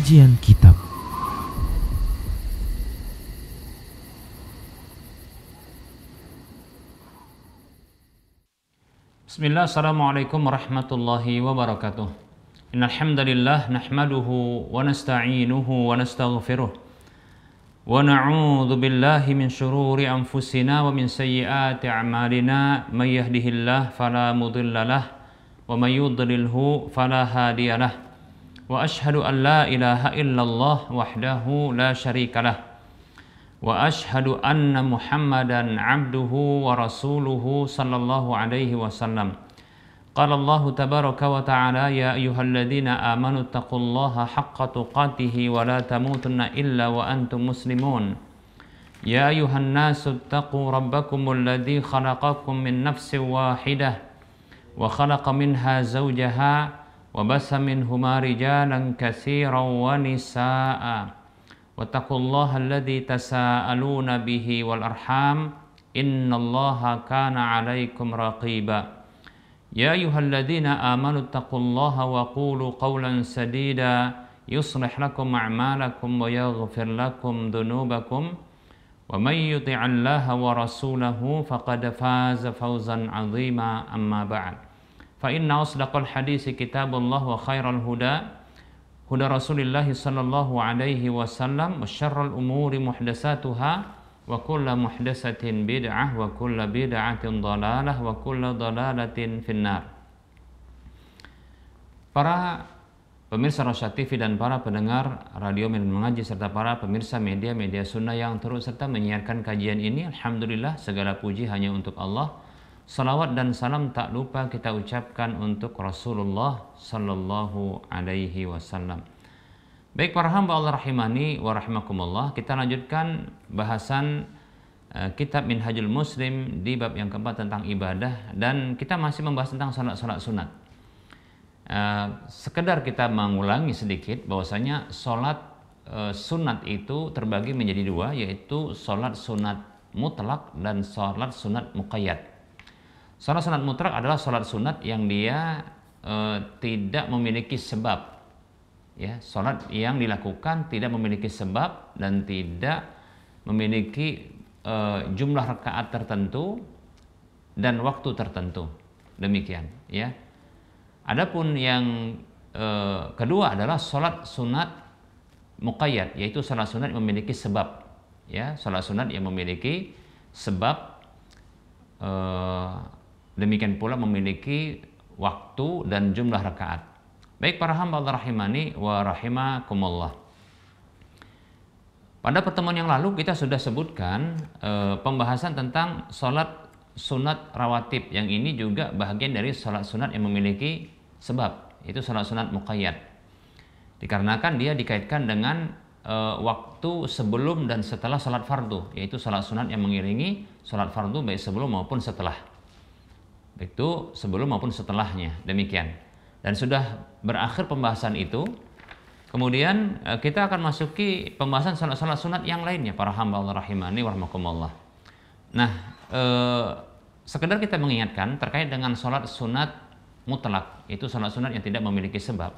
Kajian Kitab. Bismillah, assalamualaikum warahmatullahi wabarakatuh. Innal hamdalillah nahmaduhu wa nasta'inuhu wa nastaghfiruh wa na'udzu billahi min shururi anfusina wa min sayyiati a'malina. May yahdihillahu fala mudhillalah wa may yudlilhu fala hadiyalah. Wa ashhadu an la ilaha illallah wahdahu la syarikalah. Wa ashhadu anna Muhammadan abduhu wa rasuluhu sallallahu alaihi wasallam. Qala Allah tabaraka wa ta'ala, ya ayyuhalladzina amanu taqullaha haqqa tuqatih wa la tamutunna illa wa antum muslimun. Ya ayyuhan nasu taqu rabbakumul ladzi khalaqakum min nafsin wahidah wa khalaqa minha zawjaha wa bassa minhuma rijalan katsiran wa nisaa'a. Wattaqullaha alladzi tasaaluna bihi wal arham innallaha kana 'alaikum raqiba. Ya ayyuhalladzina amanu taqullaha wa qulu qawlan sadida yuslih lakum a'malakum wa yaghfir lakum dhunubakum wa may yuti'illaha wa rasulahu faqad faza fawzan 'azima. Amma ba'd. Fa inna asdaqal hadisi kitabullah wa khairal huda huda Rasulillah sallallahu alaihi wasallam wa syarrul umuri muhdatsatuha wa kullu muhdatsatin bid'ah wa kullu bid'atin dhalalah wa kullu dhalalatin finnar. Para pemirsa Rosyad TV dan para pendengar radio Medan Mengaji serta para pemirsa media-media sunnah yang turut serta menyiarkan kajian ini, alhamdulillah segala puji hanya untuk Allah. Salawat dan salam tak lupa kita ucapkan untuk Rasulullah sallallahu alaihi wasallam. Baik para hamba Allah rahimani wa rahimakumullah, kita lanjutkan bahasan kitab Minhajul Muslim di bab yang keempat tentang ibadah, dan kita masih membahas tentang salat-salat sunat. Sekedar kita mengulangi sedikit bahwasanya salat sunat itu terbagi menjadi dua, yaitu salat sunat mutlak dan salat sunat muqayyad. Salat sunat mutlak adalah salat sunat yang dia tidak memiliki sebab, ya, salat yang dilakukan tidak memiliki sebab dan tidak memiliki jumlah rakaat tertentu dan waktu tertentu, demikian, ya. Adapun yang kedua adalah salat sunat muqayyad, yaitu salat sunat yang memiliki sebab, ya, salat sunat yang memiliki sebab, demikian pula memiliki waktu dan jumlah rakaat. Baik para hamba Allah rahimani wa rahimakumullah. Pada pertemuan yang lalu kita sudah sebutkan pembahasan tentang salat sunat rawatib, yang ini juga bahagian dari salat sunat yang memiliki sebab, itu salat sunat muqayyad. Dikarenakan dia dikaitkan dengan waktu sebelum dan setelah salat fardu, yaitu salat sunat yang mengiringi salat fardu baik sebelum maupun setelah. Itu sebelum maupun setelahnya, demikian. Dan sudah berakhir pembahasan itu, kemudian kita akan masuki pembahasan salat-salat sunat yang lainnya para hamba Allah rahimani wa rahmakumullah. Nah, sekedar kita mengingatkan terkait dengan salat sunat mutlak, itu salat sunat yang tidak memiliki sebab,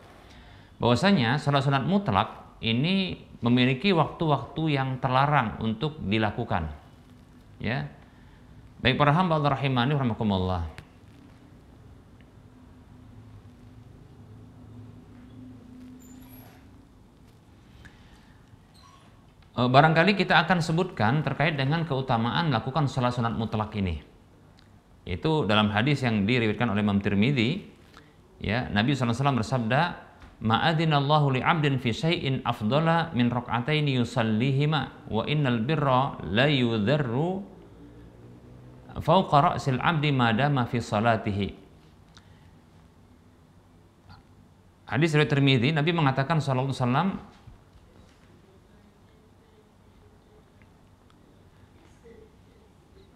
bahwasanya salat sunat mutlak ini memiliki waktu-waktu yang terlarang untuk dilakukan, ya. Baik para hamba Allah rahimani wa rahmakumullah. Barangkali kita akan sebutkan terkait dengan keutamaan melakukan salat sunat mutlak ini. Itu dalam hadis yang diriwayatkan oleh Imam Tirmidzi, ya, Nabi SAW bersabda, "Ma'adzinallahu li'abdin fi syai'in afdala min rak'ataini yusallihima wa innal birra la yudharru fawqa ra'sil 'abdi ma dama fi salatihi." Hadis riwayat Tirmidzi, Nabi mengatakan sallallahu alaihi wasallam,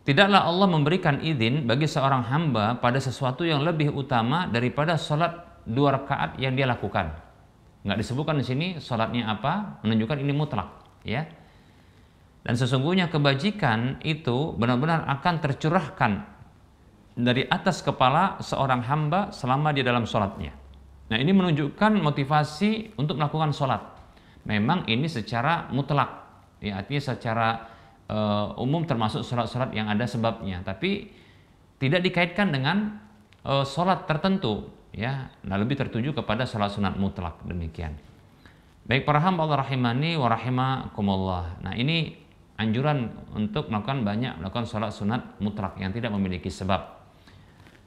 tidaklah Allah memberikan izin bagi seorang hamba pada sesuatu yang lebih utama daripada salat 2 rakaat yang dia lakukan. Nggak disebutkan di sini salatnya apa, menunjukkan ini mutlak, ya. Dan sesungguhnya kebajikan itu benar-benar akan tercurahkan dari atas kepala seorang hamba selama dia dalam salatnya. Nah, ini menunjukkan motivasi untuk melakukan salat. memang ini secara mutlak, ya artinya secara umum termasuk sholat-sholat yang ada sebabnya, tapi tidak dikaitkan dengan sholat tertentu, ya. Nah, lebih tertuju kepada sholat sunat mutlak, demikian. Baik para hamba Allah rahimani wa rahimakumullah. Nah, ini anjuran untuk melakukan sholat sunat mutlak yang tidak memiliki sebab.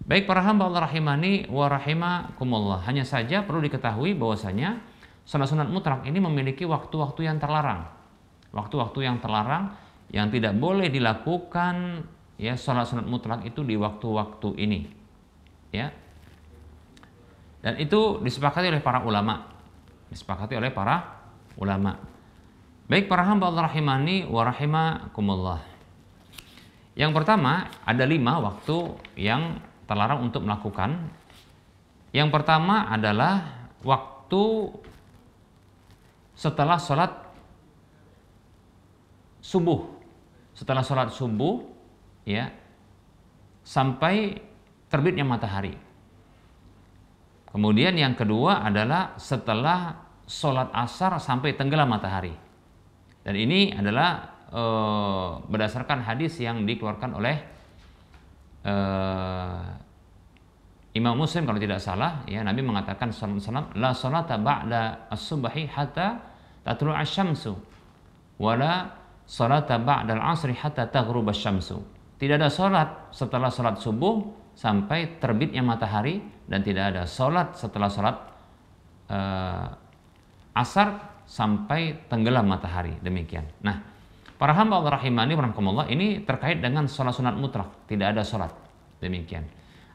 Baik para hamba Allah rahimani wa rahimakumullah. Hanya saja perlu diketahui bahwasanya sholat sunat mutlak ini memiliki waktu-waktu yang terlarang. Waktu-waktu yang terlarang yang tidak boleh dilakukan, ya, sholat sunat mutlak itu di waktu-waktu ini, ya. Dan itu disepakati oleh para ulama. Baik para hamba Allah rahimani wa rahimakumullah. Yang pertama, ada 5 waktu yang terlarang untuk melakukan. Yang pertama adalah waktu setelah sholat subuh. Setelah sholat subuh, ya, sampai terbitnya matahari. Kemudian yang kedua adalah setelah sholat asar sampai tenggelam matahari. Dan ini adalah berdasarkan hadis yang dikeluarkan oleh Imam Muslim kalau tidak salah, ya, Nabi mengatakan sallallahu alaihi wasallam, la salata ba'da as-subhi hatta tatlu'a asy-syamsu wala salata ba'da al-'asri hatta taghruba asy-syamsu. Tidak ada salat setelah salat subuh sampai terbitnya matahari, dan tidak ada salat setelah salat asar sampai tenggelam matahari, demikian. Nah, para hamba Allah rahimani rahimakumullah, ini terkait dengan salat sunat mutlak, tidak ada salat, demikian.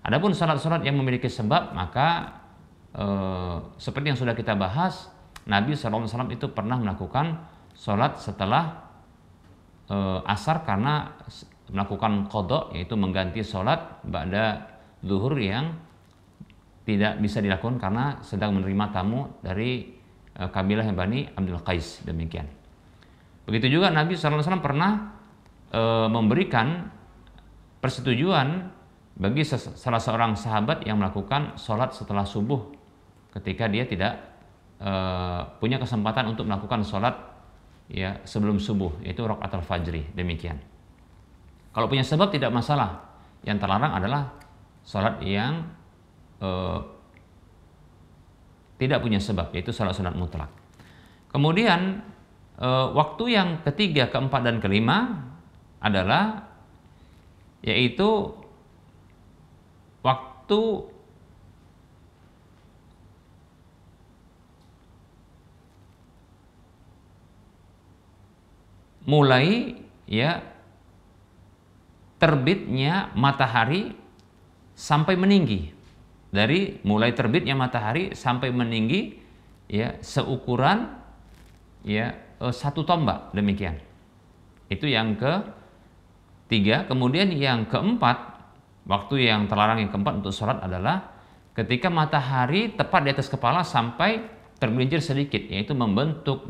Adapun salat-salat yang memiliki sebab, maka seperti yang sudah kita bahas, Nabi SAW itu pernah melakukan salat setelah asar karena melakukan qadha, yaitu mengganti salat ba'da zuhur yang tidak bisa dilakukan karena sedang menerima tamu dari kabilah Bani Abdul Qais, demikian. Begitu juga Nabi SAW pernah memberikan persetujuan bagi salah seorang sahabat yang melakukan sholat setelah subuh ketika dia tidak punya kesempatan untuk melakukan sholat, ya, sebelum subuh, yaitu rakaat al-fajri, demikian. Kalau punya sebab tidak masalah. Yang terlarang adalah sholat yang tidak punya sebab, yaitu sholat sunat mutlak. Kemudian waktu yang ketiga, keempat, dan kelima adalah yaitu waktu mulai, ya, terbitnya matahari sampai meninggi. Dari mulai terbitnya matahari sampai meninggi, ya, seukuran, ya, 1 tombak, demikian. Itu yang ketiga. Kemudian yang keempat, waktu yang terlarang yang keempat untuk sholat adalah ketika matahari tepat di atas kepala sampai tergelincir sedikit, yaitu membentuk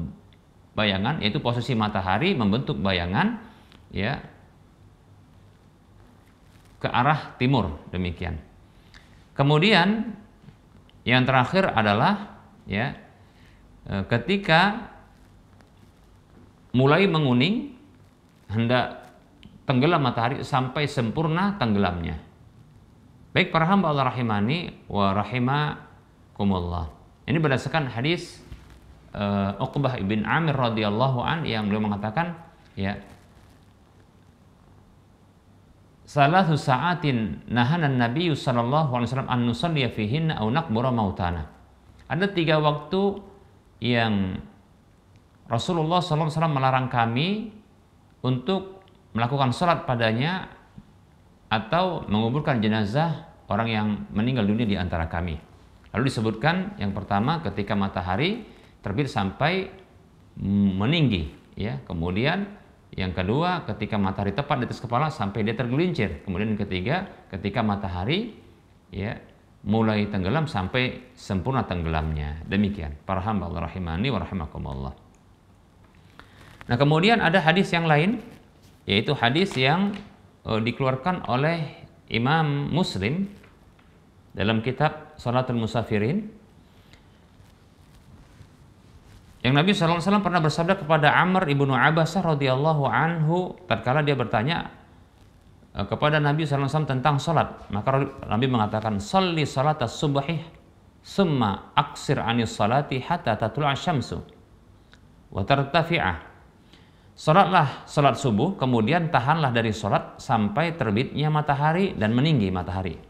bayangan, yaitu posisi matahari membentuk bayangan, ya, ke arah timur, demikian. Kemudian yang terakhir adalah, ya, ketika mulai menguning hendak tenggelam matahari sampai sempurna tenggelamnya. Baik para hamba Allah rahimani wa rahimakumullah. Ini berdasarkan hadis Uqbah ibn Amir radhiyallahu an, yang beliau mengatakan, ya, salatu sa'atin nahana Nabi sallallahu alaihi wasallam an nusalliya fihinna aw naqbura mautana. Ada 3 waktu yang Rasulullah sallallahu alaihi wasallam melarang kami untuk melakukan salat padanya atau menguburkan jenazah orang yang meninggal dunia di antara kami. Lalu disebutkan yang pertama ketika matahari terbit sampai meninggi, ya. Kemudian yang kedua ketika matahari tepat di atas kepala sampai dia tergelincir. Kemudian yang ketiga ketika matahari, ya, mulai tenggelam sampai sempurna tenggelamnya. Demikian para hamba Allah rahimani wa rahimakumullah. Nah, kemudian ada hadis yang lain, yaitu hadis yang dikeluarkan oleh Imam Muslim dalam kitab Salatul Musafirin, Yang Nabi SAW pernah bersabda kepada Amr ibnu Abbasah radhiyallahu anhu tatkala dia bertanya kepada Nabi SAW tentang salat, maka Nabi mengatakan sholli salatas subhi summa aksir anis salati hatta tatlu'a syamsu wa tartafi'ah. Salatlah salat subuh, kemudian tahanlah dari salat sampai terbitnya matahari dan meninggi matahari.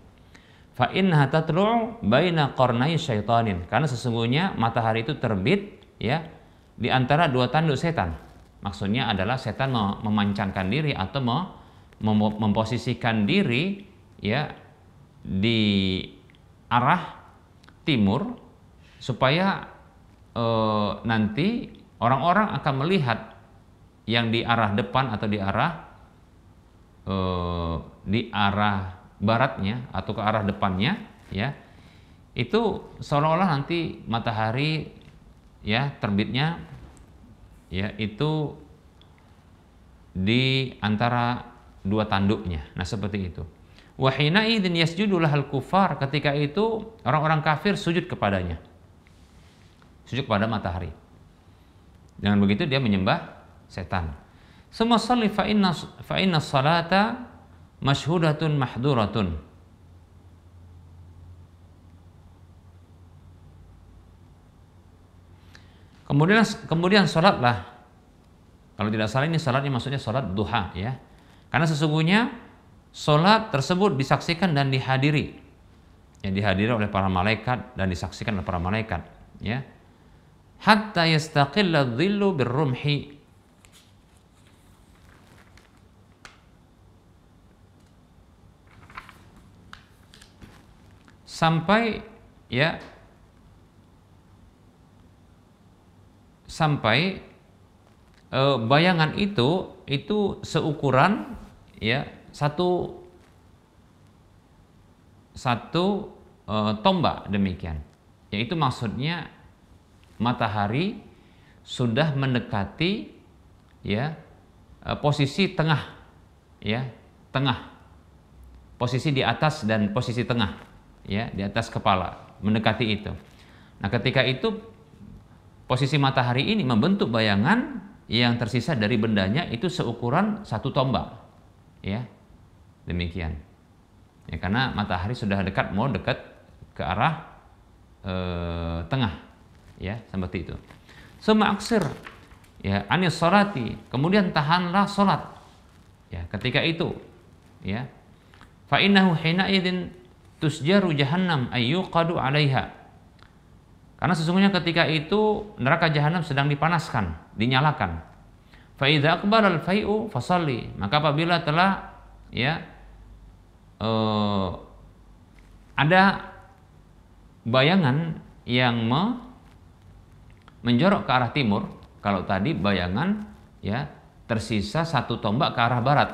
Fa innaha tatlu'u baina qarnai syaitanin, karena sesungguhnya matahari itu terbit ya di antara dua tanduk setan. Maksudnya adalah setan memancangkan diri atau memposisikan diri ya di arah timur supaya nanti orang-orang akan melihat yang di arah depan atau di arah baratnya atau ke arah depannya ya, itu seolah-olah nanti matahari ya terbitnya ya itu di antara dua tanduknya. Nah, seperti itu. Wa hina idzin yasjudu lahal kufar, ketika itu orang-orang kafir sujud kepadanya. Sujud kepada matahari. Dengan begitu dia menyembah setan. Summa sholli fa inna salata masyhudatun mahduratun. Kemudian salatlah. Kalau tidak salah ini salatnya maksudnya salat duha ya. Karena sesungguhnya salat tersebut disaksikan dan dihadiri. Ya, dihadiri oleh para malaikat dan disaksikan oleh para malaikat ya. Hatta yastaqilla dhillu birrumhi. Sampai bayangan itu seukuran ya satu tombak, demikian. Yaitu maksudnya matahari sudah mendekati ya posisi tengah ya, posisi di atas dan posisi tengah ya, di atas kepala, mendekati itu. Nah, ketika itu posisi matahari ini membentuk bayangan yang tersisa dari bendanya itu seukuran satu tombak ya, demikian ya, karena matahari sudah mau dekat ke arah tengah ya, seperti itu. Summa aksir ya anis sholati, kemudian tahanlah salat ya ketika itu ya. Fa innahu hina idzin tusjaru jahannam ayyuqadu 'alaiha, karena sesungguhnya ketika itu neraka jahanam sedang dipanaskan, dinyalakan. Fa idza aqbala al-fai'u fasalli, maka apabila telah ya ada bayangan yang menjorok ke arah timur, kalau tadi bayangan ya tersisa satu tombak ke arah barat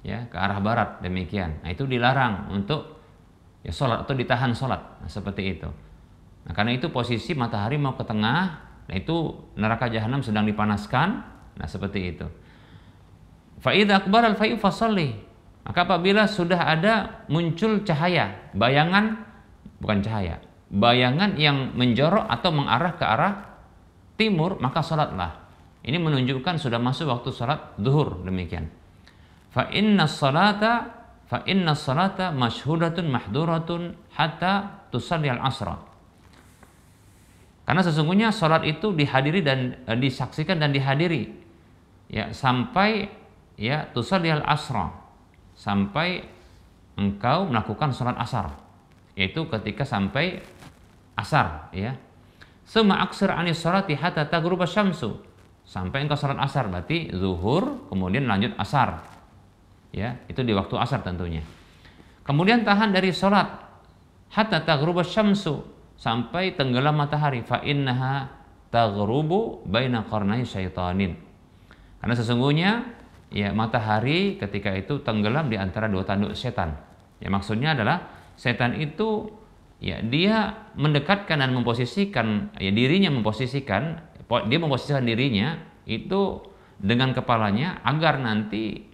ya, ke arah barat, demikian. Nah, itu dilarang untuk ya sholat atau ditahan sholat. Nah, seperti itu. Nah, karena itu posisi matahari mau ke tengah, nah itu neraka jahanam sedang dipanaskan. Nah, seperti itu. Fa idza aqbala al-fai'u fasalli, maka apabila sudah ada muncul cahaya, bayangan yang menjorok atau mengarah ke arah timur, maka salatlah. Ini menunjukkan sudah masuk waktu salat zuhur, demikian. Fa inna salata masyhudatun mahduratun hatta tusalli al-asra. Karena sesungguhnya salat itu dihadiri dan disaksikan dan dihadiri ya sampai ya tusalli al-asra, sampai engkau melakukan salat asar, yaitu ketika sampai asar ya. Summa aksir anis salati hatta taghruba syamsu, sampai engkau salat asar, berarti zuhur kemudian lanjut asar. Ya, itu di waktu asar tentunya. Kemudian tahan dari salat hatta taghruba syamsu, sampai tenggelam matahari. Fa innaha taghrubu baina qarnai syaitanin. Karena sesungguhnya ya matahari ketika itu tenggelam di antara dua tanduk setan. Ya, maksudnya adalah setan itu ya dia mendekatkan dan memposisikan ya dia memposisikan dirinya itu dengan kepalanya agar nanti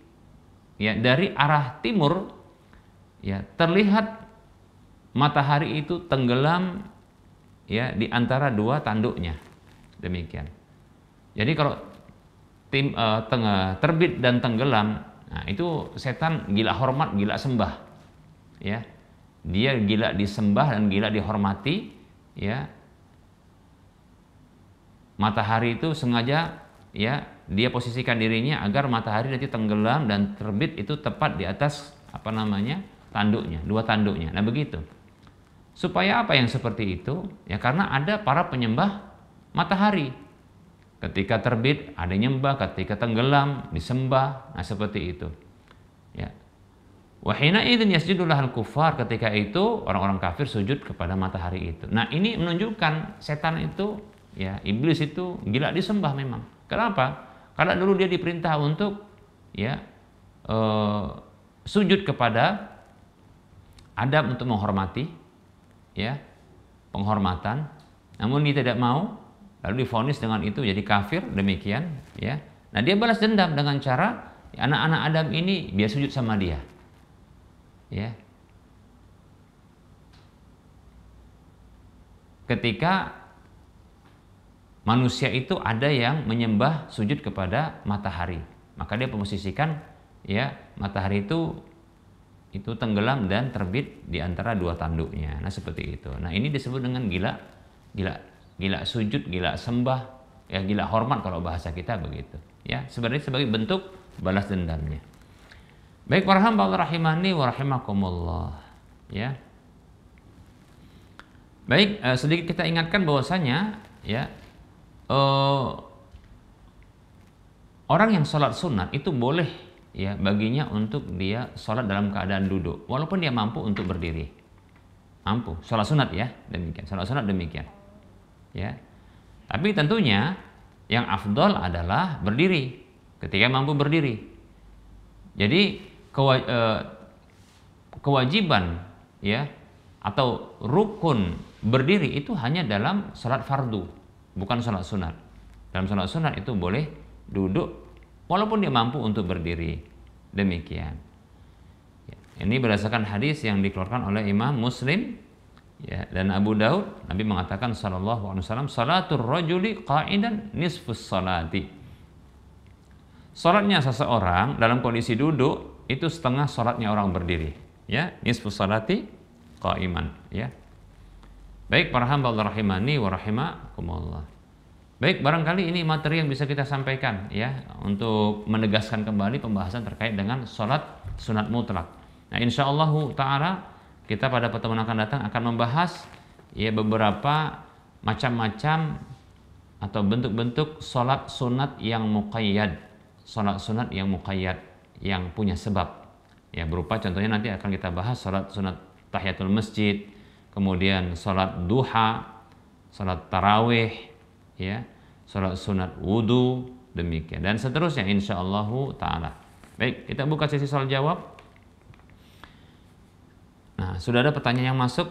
ya dari arah timur ya terlihat matahari itu tenggelam ya di antara dua tanduknya. Demikian. Jadi kalau terbit dan tenggelam, nah itu setan gila hormat, gila sembah, ya. Dia gila disembah dan gila dihormati, ya. Matahari itu sengaja, ya, dia posisikan dirinya agar matahari nanti tenggelam dan terbit itu tepat di atas tanduknya, dua tanduknya. Nah begitu. Supaya apa yang seperti itu? Ya karena ada para penyembah matahari. Ketika terbit ada nyembah, ketika tenggelam disembah. Nah seperti itu. Ya. Wa hina idzin yasjudu lahal kuffar, ketika itu orang-orang kafir sujud kepada matahari itu. Nah, ini menunjukkan setan itu, ya, iblis itu gila disembah memang. Kenapa? Karena dulu dia diperintah untuk, ya, sujud kepada Adam untuk menghormati, ya, penghormatan. Namun dia tidak mau, lalu divonis dengan itu jadi kafir, demikian, ya. Nah, dia balas dendam dengan cara anak-anak Adam ini biar sujud sama dia. Ya. Ketika manusia itu ada yang menyembah sujud kepada matahari, maka dia memposisikan, ya, matahari itu tenggelam dan terbit di antara dua tanduknya. Nah, seperti itu. Nah, ini disebut dengan gila sujud, gila sembah, ya, gila hormat kalau bahasa kita begitu. Ya, sebenarnya sebagai bentuk balas dendamnya. Baik para hamba Allah rahimani wa rahimakumullah, ya. Baik, sedikit kita ingatkan bahwasanya, ya, orang yang sholat sunat itu boleh, ya, baginya untuk dia sholat dalam keadaan duduk, walaupun dia mampu untuk berdiri. Mampu, sholat sunat, ya, demikian. Sholat sunat demikian, ya. Tapi tentunya yang afdol adalah berdiri ketika mampu berdiri. Jadi kewajiban, ya, atau rukun berdiri itu hanya dalam sholat fardu, bukan sholat sunat. Dalam sholat sunat itu boleh duduk walaupun dia mampu untuk berdiri. Demikian. Ya, ini berdasarkan hadis yang dikeluarkan oleh Imam Muslim, ya, dan Abu Daud. Nabi mengatakan sallallahu alaihi wasallam, salatul rajuli qa'idan nisfus salati. Salatnya seseorang dalam kondisi duduk itu setengah salatnya orang berdiri, ya, nisfus salati qa'iman, ya. Baik para hamba Allah rahimani wa rahimakumullah. Baik, barangkali ini materi yang bisa kita sampaikan, ya, untuk menegaskan kembali pembahasan terkait dengan salat sunat mutlak. Nah, insyaallah taala kita pada pertemuan akan datang akan membahas, ya, beberapa macam-macam atau bentuk-bentuk salat sunat yang muqayyad. Salat sunat yang muqayyad, yang punya sebab, ya, berupa contohnya nanti akan kita bahas salat sunat tahiyatul masjid, kemudian salat duha, salat tarawih, ya, salat sunat wudu, demikian dan seterusnya insyaallah taala. Baik, kita buka sesi soal jawab. Nah, sudah ada pertanyaan yang masuk.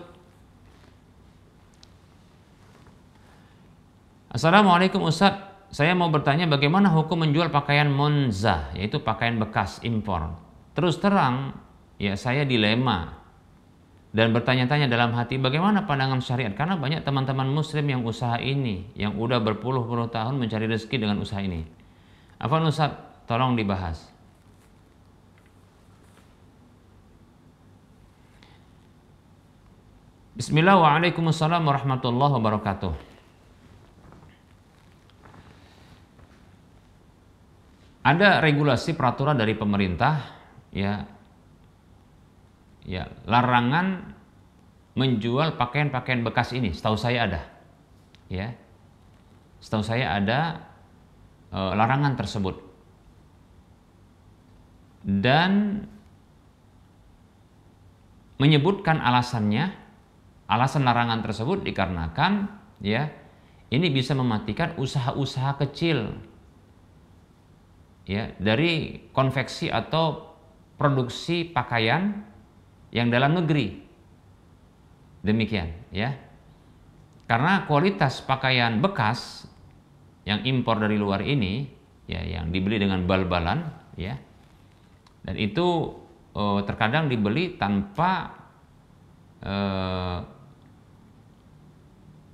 Assalamualaikum Ustaz, saya mau bertanya bagaimana hukum menjual pakaian monza, yaitu pakaian bekas impor. Terus terang, ya, saya dilema dan bertanya-tanya dalam hati bagaimana pandangan syariat, karena banyak teman-teman muslim yang usaha ini, yang udah berpuluh-puluh tahun mencari rezeki dengan usaha ini. Afwan Ustaz, tolong dibahas. Bismillah, waalaikumsalam warahmatullahi wabarakatuh. Ada regulasi peraturan dari pemerintah, ya, larangan menjual pakaian-pakaian bekas ini. Setahu saya ada, ya, setahu saya ada larangan tersebut. Dan menyebutkan alasannya, alasan larangan tersebut dikarenakan, ya, ini bisa mematikan usaha-usaha kecil, ya, dari konveksi atau produksi pakaian yang dalam negeri. Demikian, ya. Karena kualitas pakaian bekas yang impor dari luar ini, ya, yang dibeli dengan bal-balan, ya. Dan itu terkadang dibeli tanpa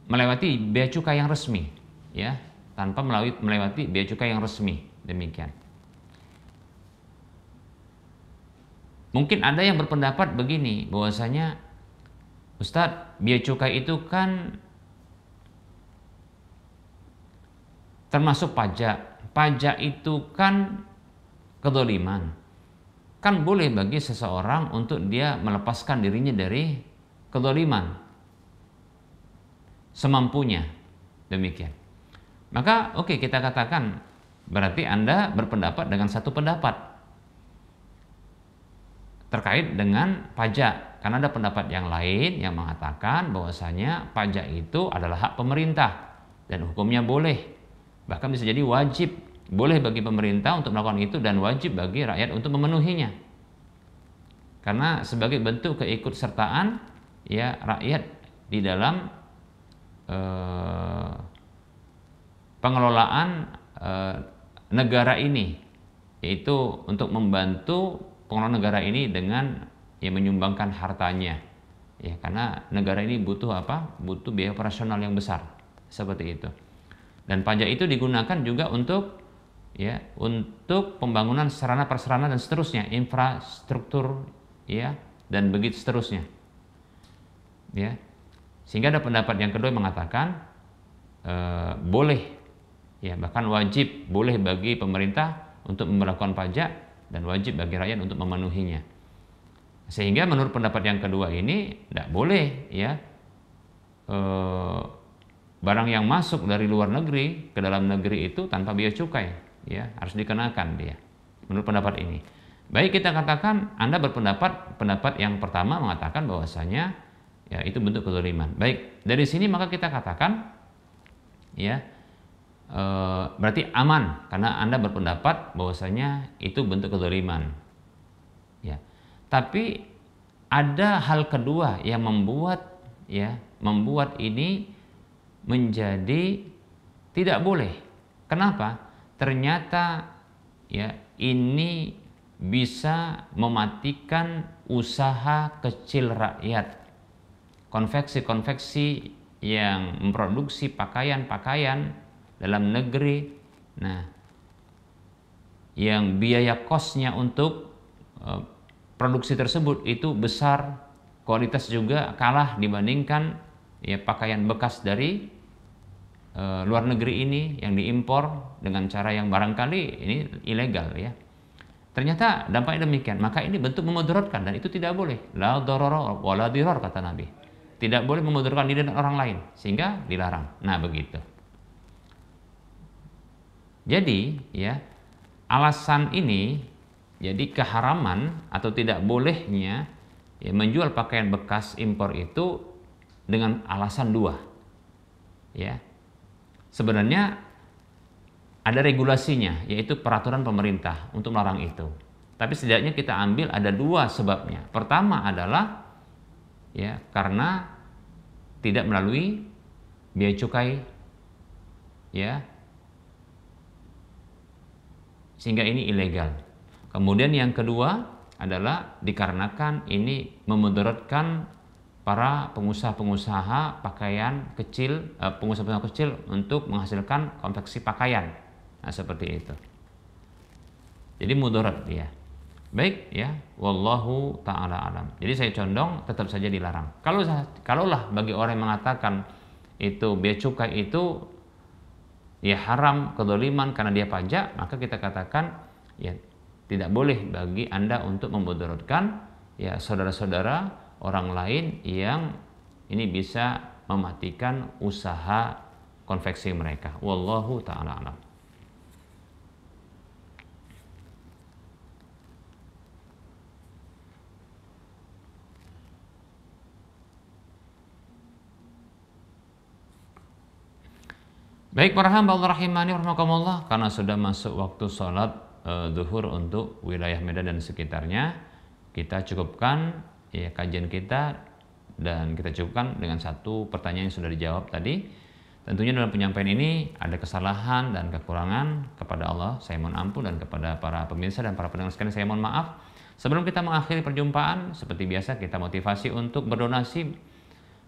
melewati bea cukai yang resmi, ya. tanpa melewati bea cukai yang resmi. Demikian. Mungkin ada yang berpendapat begini, bahwasanya Ustadz, bea cukai itu kan termasuk pajak. Pajak itu kan kedzaliman. Kan boleh bagi seseorang untuk dia melepaskan dirinya dari kedzaliman semampunya. Demikian. Maka oke, kita katakan berarti Anda berpendapat dengan satu pendapat terkait dengan pajak. Karena ada pendapat yang lain yang mengatakan bahwasanya pajak itu adalah hak pemerintah dan hukumnya boleh. Bahkan bisa jadi wajib, boleh bagi pemerintah untuk melakukan itu dan wajib bagi rakyat untuk memenuhinya. Karena sebagai bentuk keikutsertaan ya rakyat di dalam pengelolaan negara ini, yaitu untuk membantu pengelola negara ini dengan ya menyumbangkan hartanya. Ya, karena negara ini butuh apa? Butuh biaya operasional yang besar. Seperti itu. Dan pajak itu digunakan juga untuk ya, untuk pembangunan sarana prasarana dan seterusnya, infrastruktur ya, dan begitu seterusnya. Ya. Sehingga ada pendapat yang kedua yang mengatakan boleh ya, bahkan wajib boleh bagi pemerintah untuk memberlakukan pajak dan wajib bagi rakyat untuk memenuhinya. Sehingga menurut pendapat yang kedua ini tidak boleh ya barang yang masuk dari luar negeri ke dalam negeri itu tanpa biaya cukai ya, harus dikenakan dia. Menurut pendapat ini. Baik, kita katakan Anda pendapat yang pertama mengatakan bahwasanya ya itu bentuk kezaliman. Baik, dari sini maka kita katakan ya berarti aman karena Anda berpendapat bahwasanya itu bentuk kezaliman. Ya. Tapi ada hal kedua yang membuat ini menjadi tidak boleh. Kenapa? Ternyata ya ini bisa mematikan usaha kecil rakyat. Konveksi-konveksi yang memproduksi pakaian-pakaian dalam negeri. Nah, yang biaya kosnya untuk produksi tersebut itu besar, kualitas juga kalah dibandingkan ya pakaian bekas dari luar negeri ini yang diimpor dengan cara yang barangkali ini ilegal ya. Ternyata dampaknya demikian, maka ini bentuk memudaratkan dan itu tidak boleh. La darara wa la dirar kata Nabi. Tidak boleh memudaratkan diri dan orang lain sehingga dilarang. Nah, begitu. Jadi ya, alasan ini jadi keharaman atau tidak bolehnya ya, menjual pakaian bekas impor itu dengan alasan dua. Ya. Sebenarnya ada regulasinya, yaitu peraturan pemerintah untuk melarang itu. Tapi setidaknya kita ambil ada dua sebabnya. Pertama adalah ya karena tidak melalui biaya cukai ya, sehingga ini ilegal. Kemudian yang kedua adalah dikarenakan ini memudaratkan para pengusaha-pengusaha pakaian kecil, pengusaha-pengusaha kecil untuk menghasilkan konveksi pakaian. Nah, seperti itu. Jadi mudarat dia. Baik ya, wallahu taala alam. Jadi saya condong tetap saja dilarang. Kalaulah bagi orang yang mengatakan itu bea cukai itu ya haram, kedzaliman karena dia pajak, maka kita katakan ya tidak boleh bagi Anda untuk memudaratkan ya saudara-saudara orang lain yang ini bisa mematikan usaha konveksi mereka. Wallahu ta'ala alam. Baik para hamba Allah rahimani rahimakumullah, karena sudah masuk waktu sholat zuhur untuk wilayah Medan dan sekitarnya, kita cukupkan ya kajian kita dan kita cukupkan dengan satu pertanyaan yang sudah dijawab tadi. Tentunya dalam penyampaian ini ada kesalahan dan kekurangan, kepada Allah saya mohon ampun, dan kepada para pemirsa dan para pendengar sekalian saya mohon maaf. Sebelum kita mengakhiri perjumpaan, seperti biasa kita motivasi untuk berdonasi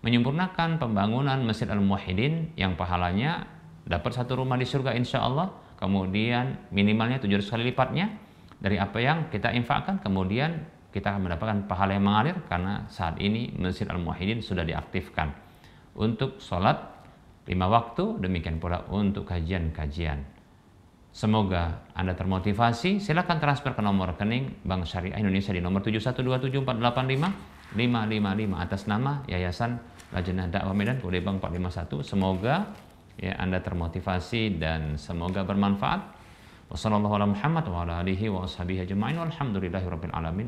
menyempurnakan pembangunan Masjid Al-Muwahhidin yang pahalanya dapat satu rumah di surga insya Allah, kemudian minimalnya 700 kali lipatnya dari apa yang kita infakkan, kemudian kita akan mendapatkan pahala yang mengalir karena saat ini Masjid Al-Muwahhidin sudah diaktifkan untuk sholat 5 waktu, demikian pula untuk kajian-kajian. Semoga Anda termotivasi. Silakan transfer ke nomor rekening Bank Syariah Indonesia di nomor 71274855555 atas nama Yayasan Lajnah Dakwah Medan kode Bank 451. Semoga ya Anda termotivasi dan semoga bermanfaat.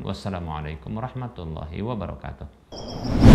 Wassalamualaikum warahmatullahi wabarakatuh.